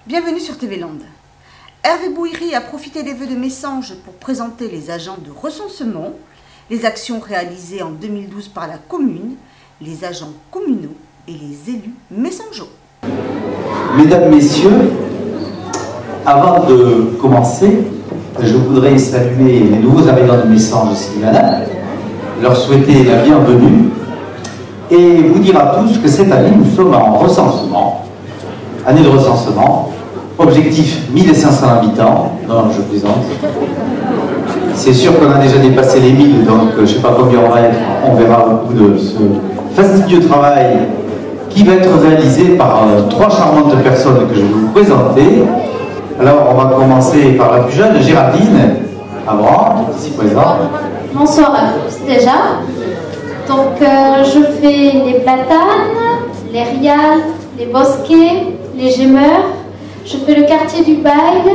Bienvenue sur TV Land. Hervé Bouhiri a profité des vœux de Messanges pour présenter les agents de recensement, les actions réalisées en 2012 par la commune, les agents communaux et les élus messangeaux. Mesdames, Messieurs, avant de commencer, je voudrais saluer les nouveaux arrivants de Messanges et Sylvana, leur souhaiter la bienvenue et vous dire à tous que cette année nous sommes en recensement, année de recensement, objectif 1500 habitants, non je plaisante, c'est sûr qu'on a déjà dépassé les 1000, donc je ne sais pas combien on va être, on verra au bout de ce fastidieux travail qui va être réalisé par trois charmantes personnes que je vais vous présenter. Alors on va commencer par la plus jeune, Géraldine Avran, ici présente. Bonsoir à tous déjà. Donc je fais les platanes, les riales, les bosquets, les gémeurs. Je fais le quartier du bail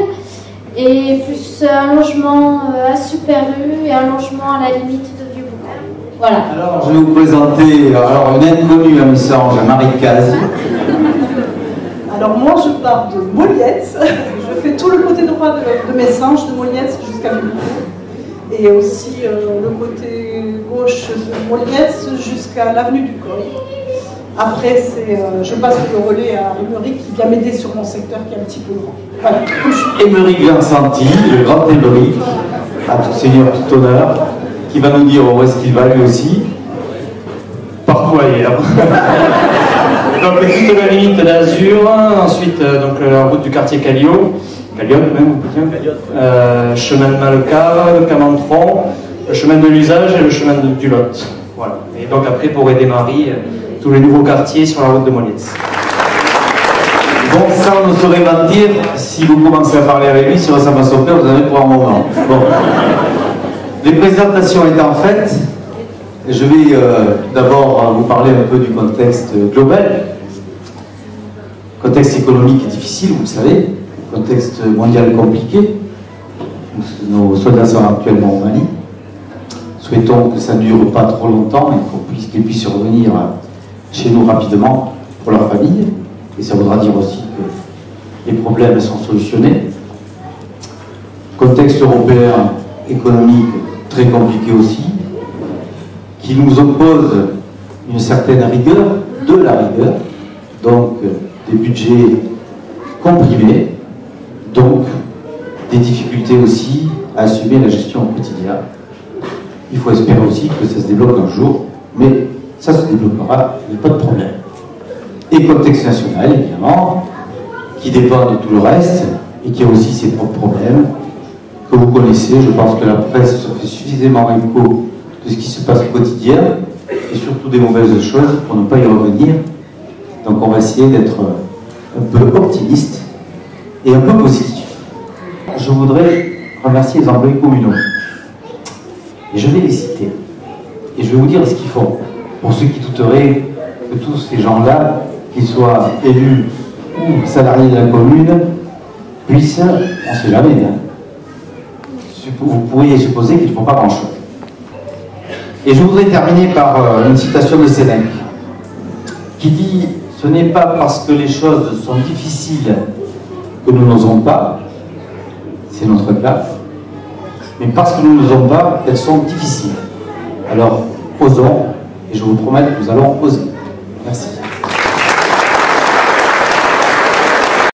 et plus un logement à Super U et un logement à la limite de Vieux-Bourg. Voilà. Alors je vais vous présenter une inconnue à Messanges, Marie Caz. Alors moi je pars de Molietz, je fais tout le côté droit de Messanges, de Molietz jusqu'à Vieux-Bourg. Et aussi le côté gauche de Molietz jusqu'à l'avenue du Coy. Après, je passe le relais à Émeric qui vient m'aider sur mon secteur qui est un petit peu grand. Voilà. Émeric Vincenti, le grand Émeric, à tout seigneur, tout honneur, qui va nous dire où est-ce qu'il va lui aussi. Partout ailleurs. Donc toute la limite d'Azur, ensuite donc, la route du quartier Calliotte même, chemin de Malcave, Camantron, le chemin de l'usage et le chemin du Lot. Voilà. Et donc après pour aider Marie, tous les nouveaux quartiers sur la route de Molietz. Bon, ça on ne saurait mentir, si vous commencez à parler avec lui, si ça va son père, vous en avez pour un moment. Bon. Les présentations étant faites, je vais d'abord vous parler un peu du contexte global. Contexte économique difficile, vous le savez, contexte mondial compliqué. Nos soldats sont actuellement au Mali. Souhaitons que ça ne dure pas trop longtemps et qu'ils puissent revenir chez nous rapidement pour leur famille. Et ça voudra dire aussi que les problèmes sont solutionnés. Contexte européen, économique, très compliqué aussi, qui nous oppose une certaine rigueur, de la rigueur, donc des budgets comprimés, donc des difficultés aussi à assumer la gestion au quotidien. Il faut espérer aussi que ça se débloque un jour, mais ça se débloquera, il n'y a pas de problème. Et contexte national, évidemment, qui dépend de tout le reste, et qui a aussi ses propres problèmes, que vous connaissez. Je pense que la presse se fait suffisamment écho de ce qui se passe au quotidien, et surtout des mauvaises choses, pour ne pas y revenir. Donc on va essayer d'être un peu optimiste, et un peu positif. Je voudrais remercier les employés communaux. Et je vais les citer. Et je vais vous dire ce qu'ils font. Pour ceux qui douteraient que tous ces gens-là, qu'ils soient élus ou salariés de la commune, puissent, on ne sait jamais, vous pourriez supposer qu'ils ne font pas grand-chose. Et je voudrais terminer par une citation de Sénèque, qui dit « Ce n'est pas parce que les choses sont difficiles que nous n'osons pas, c'est notre cas, mais parce que nous n'osons pas, elles sont difficiles. Alors, osons, et je vous promets que nous allons oser. »